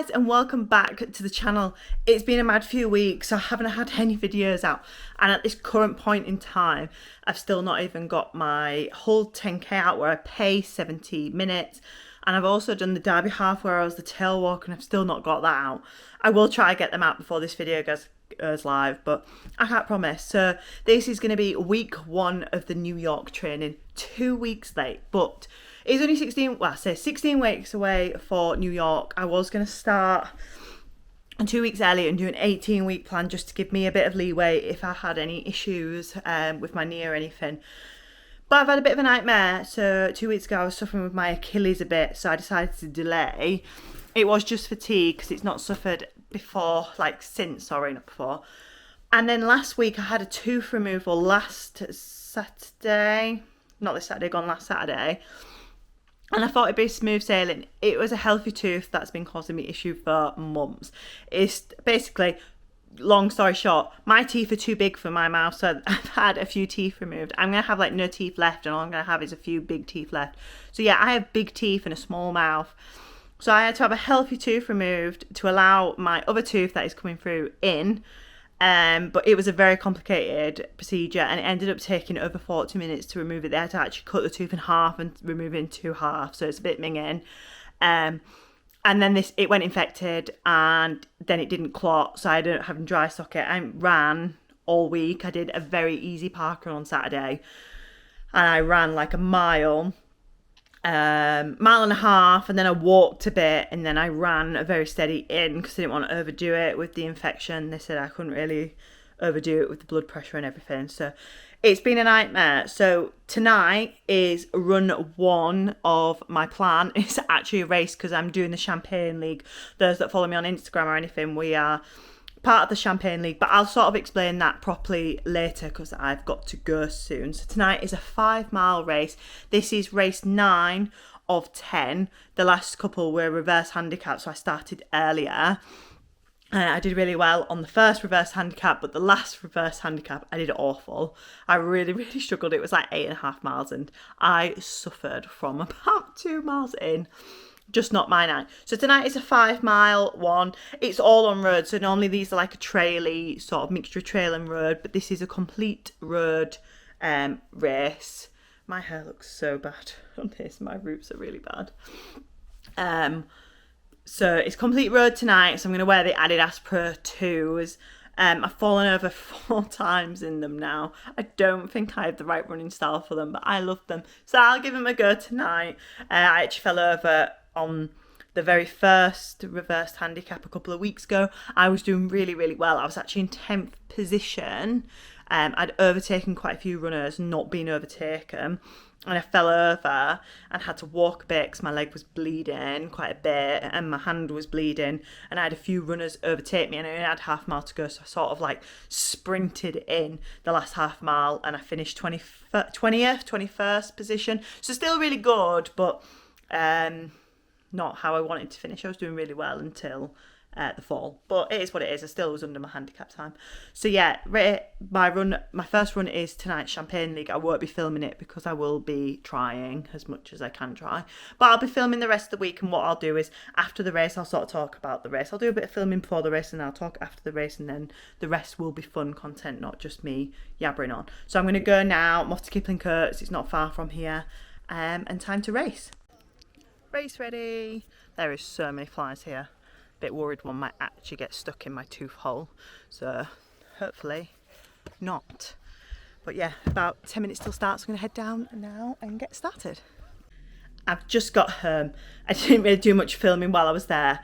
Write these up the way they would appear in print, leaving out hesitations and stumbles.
guys, and welcome back to the channel. It's been a mad few weeks, so I haven't had any videos out, and at this current point in time I've still not even got my whole 10k out where I pace 70 minutes, and I've also done the Derby half where I was the tail walk, and I've still not got that out. I will try to get them out before this video goes live, but I can't promise. So this is going to be week 1 of the New York training, 2 weeks late, but it's only 16 weeks away for New York. I was going to start 2 weeks early and do an 18-week plan just to give me a bit of leeway if I had any issues with my knee or anything. But I've had a bit of a nightmare. So 2 weeks ago I was suffering with my Achilles a bit, so I decided to delay. It was just fatigue because it's not suffered before, not before. And then last week I had a tooth removal last Saturday. Not this Saturday, gone last Saturday. And I thought it'd be smooth sailing. It was a healthy tooth that's been causing me issue for months. It's basically, long story short, my teeth are too big for my mouth, so I've had a few teeth removed. I'm going to have no teeth left, and all I'm going to have is a few big teeth left. So yeah, I have big teeth and a small mouth. So I had to have a healthy tooth removed to allow my other tooth that is coming through in. But it was a very complicated procedure, and it ended up taking over 40 minutes to remove it. They had to actually cut the tooth in half and remove it in 2 halves, so it's a bit minging. And then it went infected, and then it didn't clot, so I ended up having dry socket. I ran all week. I did a very easy park run on Saturday, and I ran like a mile and a half, and then I walked a bit, and then I ran a very steady in because I didn't want to overdo it with the infection. They said I couldn't really overdo it with the blood pressure and everything, so it's been a nightmare. So tonight is run 1 of my plan. It's actually a race because I'm doing the Champagne League. Those that follow me on Instagram or anything, we are part of the Champagne League, but I'll sort of explain that properly later because I've got to go soon. So tonight is a 5-mile race. This is race 9 of 10. The last couple were reverse handicap, so I started earlier. I did really well on the first reverse handicap, but the last reverse handicap I did awful. I really, really struggled. It was like 8.5 miles, and I suffered from about 2 miles in. Just not my night. So tonight is a 5-mile one. It's all on road. So normally these are like a traily, sort of mixture of trail and road, but this is a complete road race. My hair looks so bad on this. My roots are really bad. So it's complete road tonight. So I'm going to wear the Adidas Pro 2s. I've fallen over 4 times in them now. I don't think I have the right running style for them, but I love them. So I'll give them a go tonight. I actually fell over on the very first reversed handicap a couple of weeks ago. I was doing really, really well. I was actually in 10th position. I'd overtaken quite a few runners, not been overtaken. And I fell over and had to walk a bit because my leg was bleeding quite a bit and my hand was bleeding. And I had a few runners overtake me, and I only had half mile to go. So I sort of sprinted in the last half mile, and I finished 20th, 21st position. So still really good, but not how I wanted to finish. I was doing really well until the fall, but it is what it is. I still was under my handicap time. So yeah, my first run is tonight's Champagne League. I won't be filming it because I will be trying as much as I can try, but I'll be filming the rest of the week. And what I'll do is after the race, I'll sort of talk about the race. I'll do a bit of filming before the race, and I'll talk after the race, and then the rest will be fun content, not just me yabbering on. So I'm going to go now. I'm off to Kipling Courts. It's not far from here, and time to race. Race ready. There is so many flies here. Bit worried one might actually get stuck in my tooth hole, so hopefully not. But yeah, about 10 minutes till start, so I'm going to head down now and get started. I've just got home. I didn't really do much filming while I was there.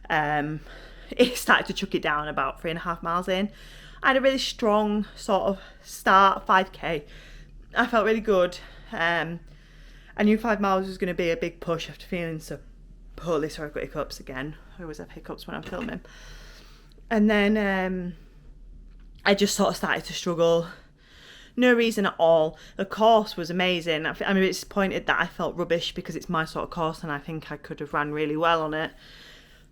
It started to chuck it down about 3.5 miles in. I had a really strong sort of start, 5k. I felt really good. I knew 5 miles was going to be a big push after feeling so poorly. Sorry, I've got hiccups again. I always have hiccups when I'm filming. And then I just sort of started to struggle. No reason at all. The course was amazing. I'm a bit disappointed that I felt rubbish because it's my sort of course and I think I could have ran really well on it.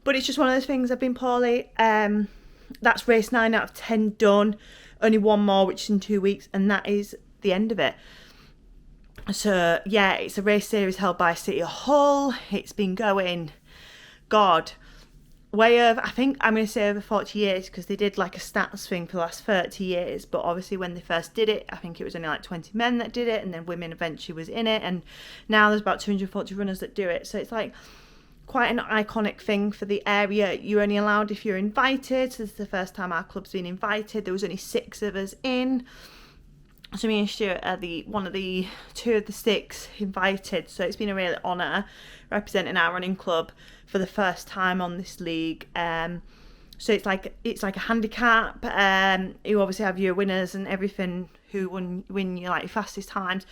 But it's just one of those things. I've been poorly. That's race 9 out of 10 done. Only one more, which is in 2 weeks, and that is the end of it. So yeah, it's a race series held by City Hall. It's been going, God, way over, I think I'm going to say over 40 years, because they did like a stats thing for the last 30 years. But obviously when they first did it, I think it was only like 20 men that did it, and then women eventually was in it. And now there's about 240 runners that do it. So it's like quite an iconic thing for the area. You're only allowed if you're invited. So this is the first time our club's been invited. There was only 6 of us in. So me and Stuart are one of the 2 of the 6 invited. So it's been a real honour representing our running club for the first time on this league. So it's like a handicap. You obviously have your winners and everything who win your like fastest times.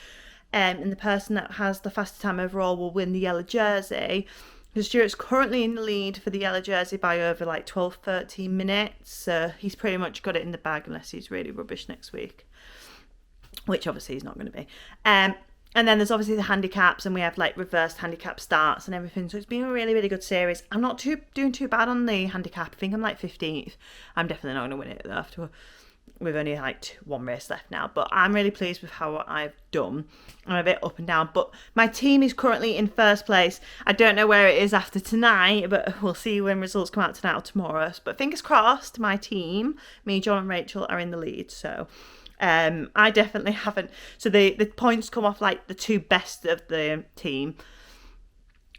And the person that has the fastest time overall will win the yellow jersey. Because Stuart's currently in the lead for the yellow jersey by over like 12-13 minutes. So he's pretty much got it in the bag unless he's really rubbish next week, which obviously he's not going to be. And then there's obviously the handicaps, and we have like reversed handicap starts and everything. So it's been a really, really good series. I'm not doing too bad on the handicap. I think I'm like 15th. I'm definitely not going to win it though after we've only like 1 race left now. But I'm really pleased with how I've done. I'm a bit up and down. But my team is currently in first place. I don't know where it is after tonight, but we'll see when results come out tonight or tomorrow. But fingers crossed, my team, me, John and Rachel, are in the lead. So I definitely haven't. So the points come off like the 2 best of the team.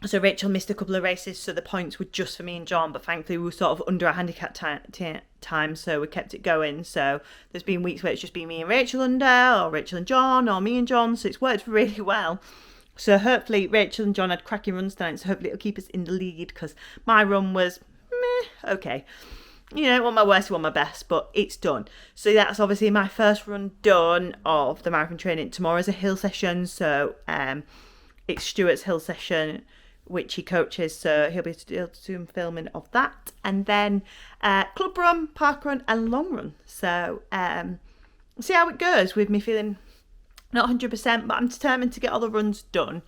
So Rachel missed a couple of races, so the points were just for me and John. But thankfully we were sort of under our handicap time, so we kept it going. So there's been weeks where it's just been me and Rachel under, or Rachel and John, or me and John. So it's worked really well. So hopefully Rachel and John had cracking runs tonight. So hopefully it'll keep us in the lead, because my run was okay. You know, one my worst, one my best, but it's done. So that's obviously my first run done of the marathon training. Tomorrow's a hill session, so it's Stuart's hill session, which he coaches, so he'll be able to do some filming of that. And then club run, park run, and long run. So see how it goes with me feeling not 100%, but I'm determined to get all the runs done.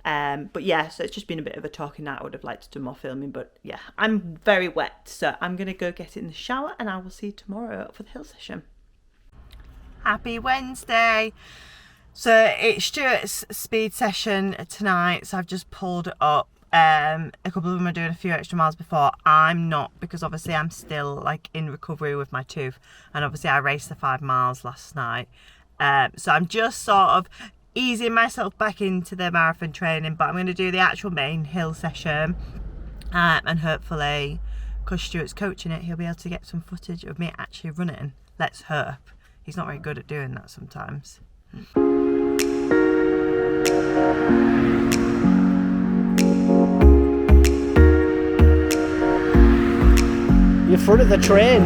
But yeah, so it's just been a bit of a talking night. I would have liked to do more filming, but yeah, I'm very wet, so I'm going to go get it in the shower, and I will see you tomorrow for the hill session. Happy Wednesday. So it's Stuart's speed session tonight, so I've just pulled it up. A couple of them are doing a few extra miles before. I'm not, because obviously I'm still like in recovery with my tooth, and obviously I raced the 5 miles last night. So I'm just sort of easing myself back into the marathon training, but I'm going to do the actual main hill session, and hopefully, because Stuart's coaching it, he'll be able to get some footage of me actually running. Let's hope. He's not very good at doing that sometimes. You're front of the train.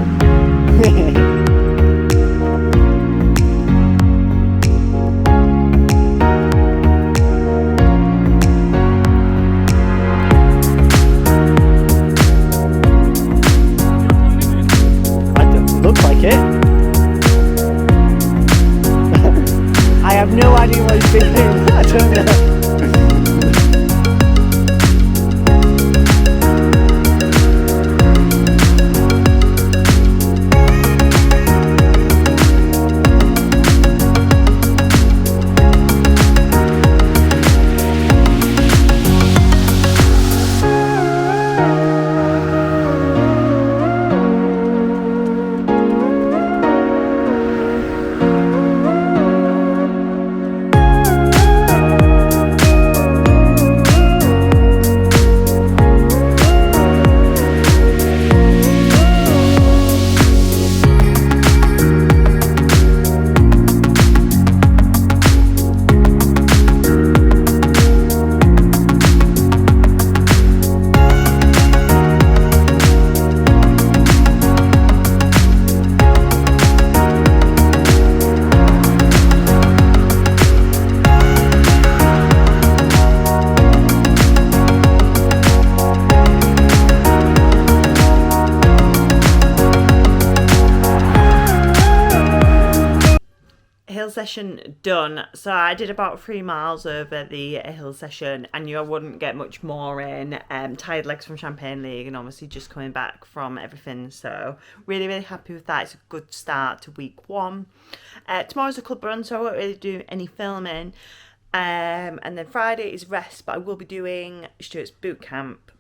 Looks like it. I have no idea what he's been doing. I don't know. Hill session done. So I did about 3 miles over the hill session, and I wouldn't get much more in. Tired legs from Champagne League, and obviously just coming back from everything. So really, really happy with that. It's a good start to week 1. Tomorrow's a club run, so I won't really do any filming. And then Friday is rest, but I will be doing Stuart's boot camp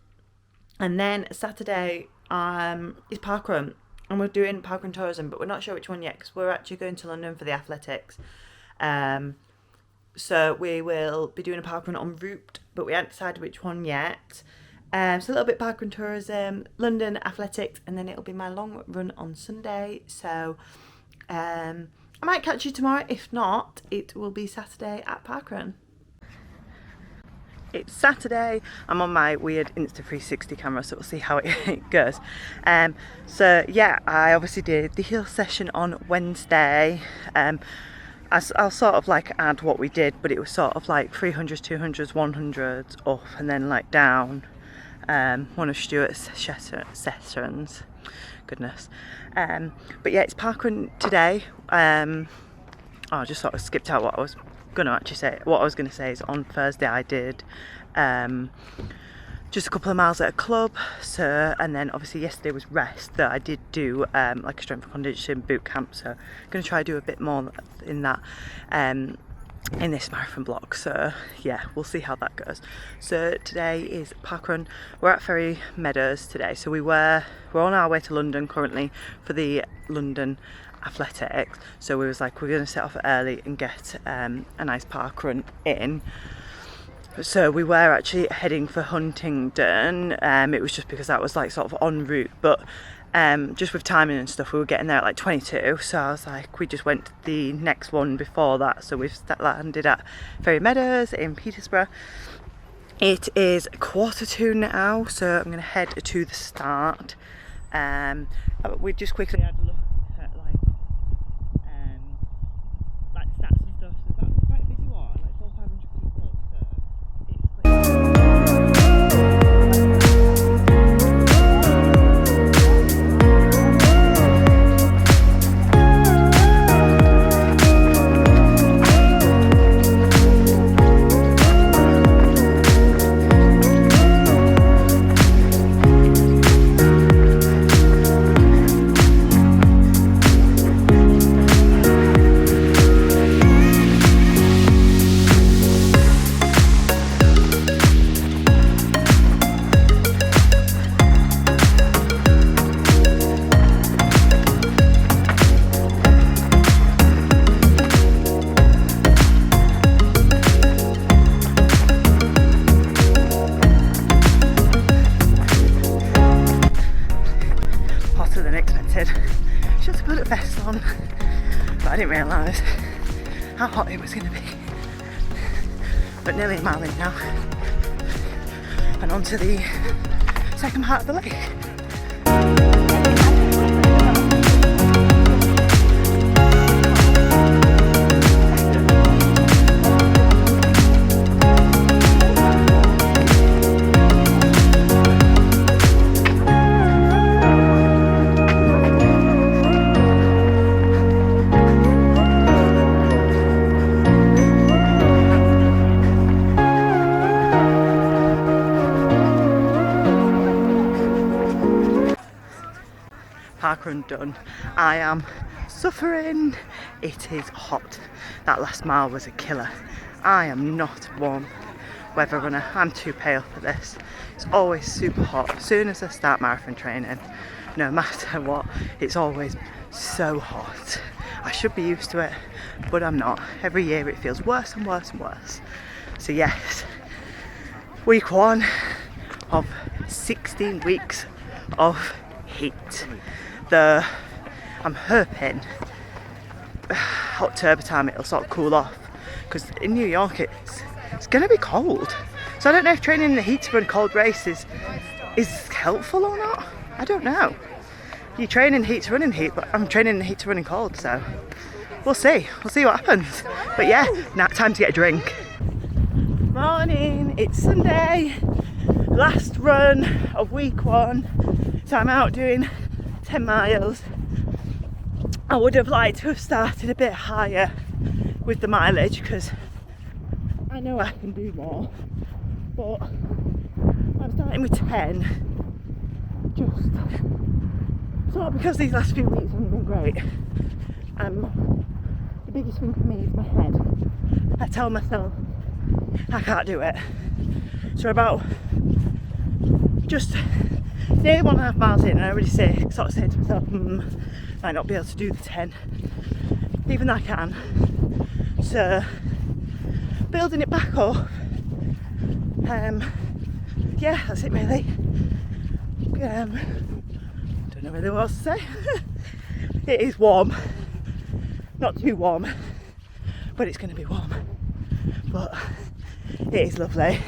And then Saturday is parkrun, and we're doing parkrun tourism, but we're not sure which one yet because we're actually going to London for the athletics. So we will be doing a parkrun en route, but we haven't decided which one yet. So a little bit parkrun tourism, London athletics, and then it'll be my long run on Sunday. So I might catch you tomorrow. If not, it will be Saturday at parkrun. It's Saturday. I'm on my weird Insta360 camera, so we'll see how it goes. So yeah, I obviously did the heel session on Wednesday. I'll sort of like add what we did, but it was sort of like 300s, 200s, 100s up and then like down. One of Stuart's sessions. Goodness. But yeah, it's parkrun today. I just sort of skipped out what I was going to actually say. What I was going to say is on Thursday I did just a couple of miles at a club. So, and then obviously yesterday was rest that I did do like a strength and conditioning boot camp. So I'm going to try to do a bit more in that in this marathon block. So yeah, we'll see how that goes. So today is parkrun. We're at Ferry Meadows today. So we're on our way to London currently for the London athletics. So we was like, we're going to set off early and get a nice parkrun in. So we were actually heading for Huntingdon. It was just because that was like sort of en route, but just with timing and stuff, we were getting there at like 22. So I was like, we just went to the next one before that. So we've landed at Ferry Meadows in Peterborough. It is 1:45 now, so I'm going to head to the start. We just quickly had a look at like stats and stuff. So that's quite a busy one, like 400-500 people. So it's should have put a vest on, but I didn't realise how hot it was going to be. But nearly a mile in now, and on to the second part of the lake. Parkrun done. I am suffering. It is hot. That last mile was a killer. I am not a warm weather runner. I'm too pale for this. It's always super hot. As soon as I start marathon training, no matter what, it's always so hot. I should be used to it, but I'm not. Every year it feels worse and worse and worse. So yes, week 1 of 16 weeks of heat. I'm hoping October time it'll sort of cool off, because in New York it's going to be cold. So I don't know if training in the heat to run cold races is helpful or not. I don't know. You train in heat to run in heat, but I'm training in the heat to run in cold, so we'll see. We'll see what happens. But yeah, now time to get a drink. Morning, it's Sunday, last run of week 1. So I'm out doing 10 miles. I would have liked to have started a bit higher with the mileage, because I know I can do more, but I'm starting with 10 just sort of because these last few weeks haven't been great. The biggest thing for me is my head. I tell myself I can't do it. So about just nearly 1.5 miles in and I already sort of say to myself, might not be able to do the 10, even though I can. So building it back up. Yeah, that's it really. Don't know really what else to say. It is warm, not too warm, but it's going to be warm. But it is lovely.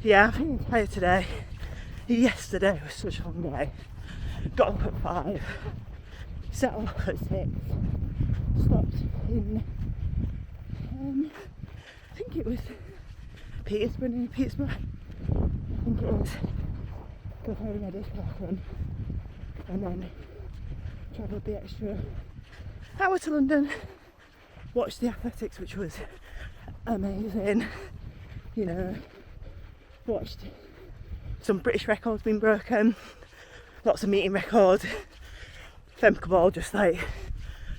Yeah, I'm feeling tired today. Yesterday was such a long day. Got up at 5, set off at 6, stopped in, I think it was Petersburg, I think it was, go for a Meadows Park run, and then travelled the extra hour to London, watched the athletics, which was amazing, you know, watched some British records being broken, lots of meeting records, Femke Ball just like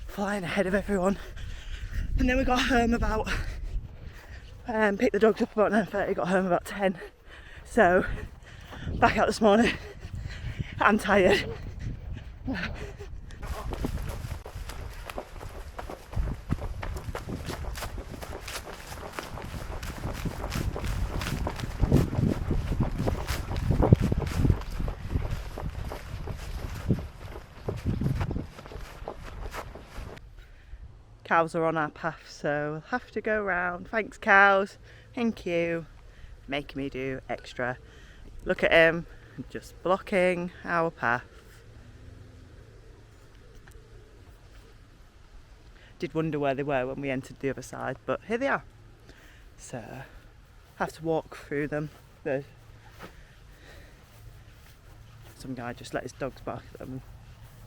flying ahead of everyone. And then we got home about, picked the dogs up about 9:30, got home about 10. So back out this morning, I'm tired. Cows are on our path, so we'll have to go round. Thanks cows, thank you, making me do extra. Look at him, just blocking our path. Did wonder where they were when we entered the other side, but here they are. So, have to walk through them. There's some guy just let his dogs bark at them.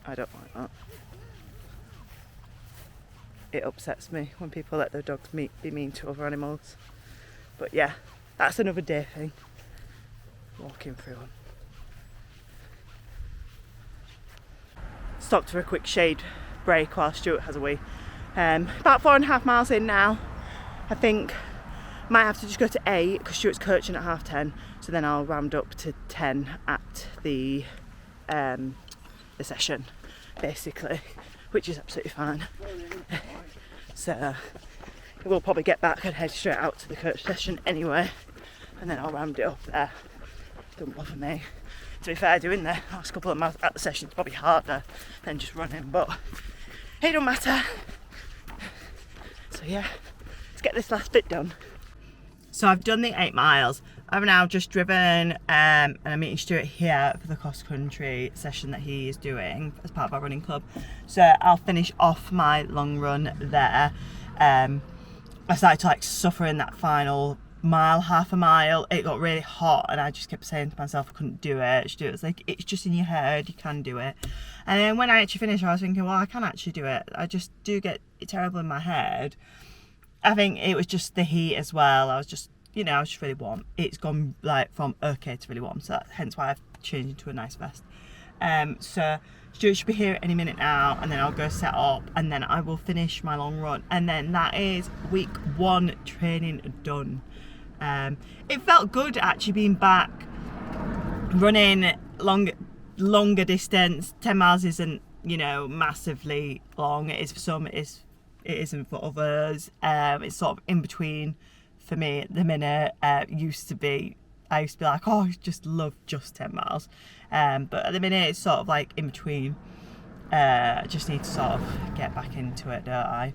I don't like that. It upsets me when people let their dogs be mean to other animals. But yeah, that's another day thing. Walking through them. Stopped for a quick shade break while Stuart has a wee. About 4.5 miles in now. I think might have to just go to 8 because Stuart's coaching at 10:30. So then I'll round up to 10 at the session, basically, which is absolutely fine. So we'll probably get back and head straight out to the coach session anyway, and then I'll round it up there. Don't bother me. To be fair, doing the last couple of miles at the session is probably harder than just running, but it don't matter. So yeah, let's get this last bit done. So I've done the 8 miles. I've now just driven and I'm meeting Stuart here for the cross country session that he is doing as part of our running club. So I'll finish off my long run there. I started to like suffer in that final mile, half a mile. It got really hot and I just kept saying to myself I couldn't do it. Stuart was like, it's just in your head, you can do it. And then when I actually finished, I was thinking, well, I can actually do it. I just do get it terrible in my head. I think it was just the heat as well. I was just, you know, I was just really warm. It's gone like from okay to really warm, so hence why I've changed into a nice vest. So Stuart should be here any minute now, and then I'll go set up, and then I will finish my long run, and then that is week 1 training done. It felt good actually being back running longer distance. 10 miles isn't, you know, massively long. It is for some, it isn't for others. It's sort of in between for me at the minute. I used to be like, oh, I just love just 10 miles. But at the minute it's sort of like in between. I just need to sort of get back into it, don't I?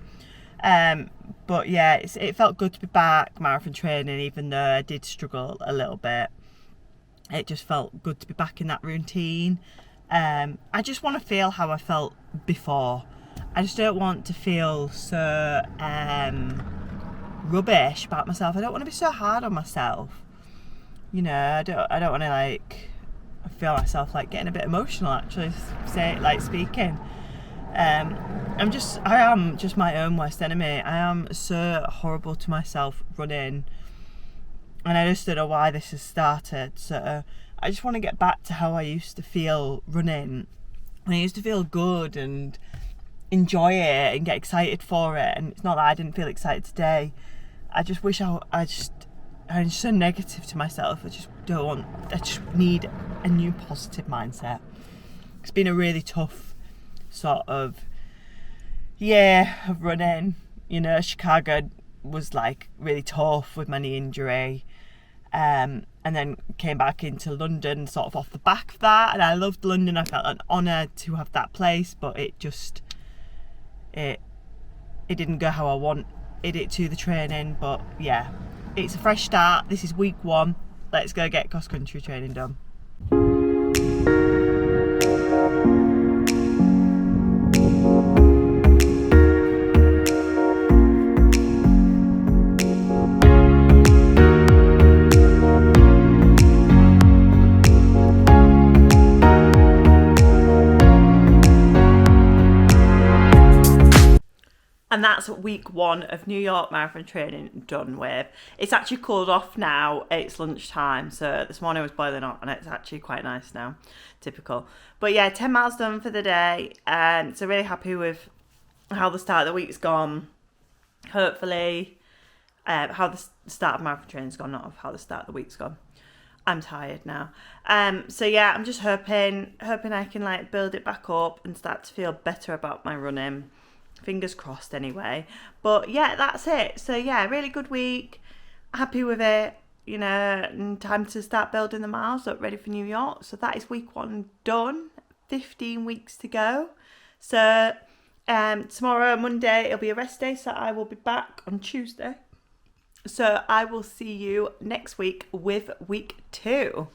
But yeah, it felt good to be back marathon training, even though I did struggle a little bit. It just felt good to be back in that routine. I just want to feel how I felt before. I just don't want to feel so rubbish about myself. I don't want to be so hard on myself. You know, I don't want to like feel myself like getting a bit emotional actually speaking. I am just my own worst enemy. I am so horrible to myself running, and I just don't know why this has started. So I just want to get back to how I used to feel running And I used to feel good and enjoy it and get excited for it. And it's not that I didn't feel excited today. I just wish I'm just so negative to myself. I just need a new positive mindset. It's been a really tough sort of year of running. You know, Chicago was like really tough with my knee injury. And then came back into London sort of off the back of that, and I loved London. I felt an honour to have that place, but it didn't go how I wanted it to, the training. But yeah, it's a fresh start. This is week 1. Let's go get cross country training done. And that's week 1 of New York Marathon training done with. It's actually cooled off now. It's lunchtime. So this morning was boiling hot and it's actually quite nice now. Typical. But yeah, 10 miles done for the day. So really happy with how the start of the week's gone. Hopefully, how the start of marathon training's gone, not of how the start of the week's gone. I'm tired now. So yeah, I'm just hoping I can like build it back up and start to feel better about my running. Fingers crossed anyway. But yeah, that's it. So yeah, really good week. Happy with it. You know, and time to start building the miles up, ready for New York. So that is week 1 done. 15 weeks to go. So tomorrow, Monday, it'll be a rest day. So I will be back on Tuesday. So I will see you next week with week 2.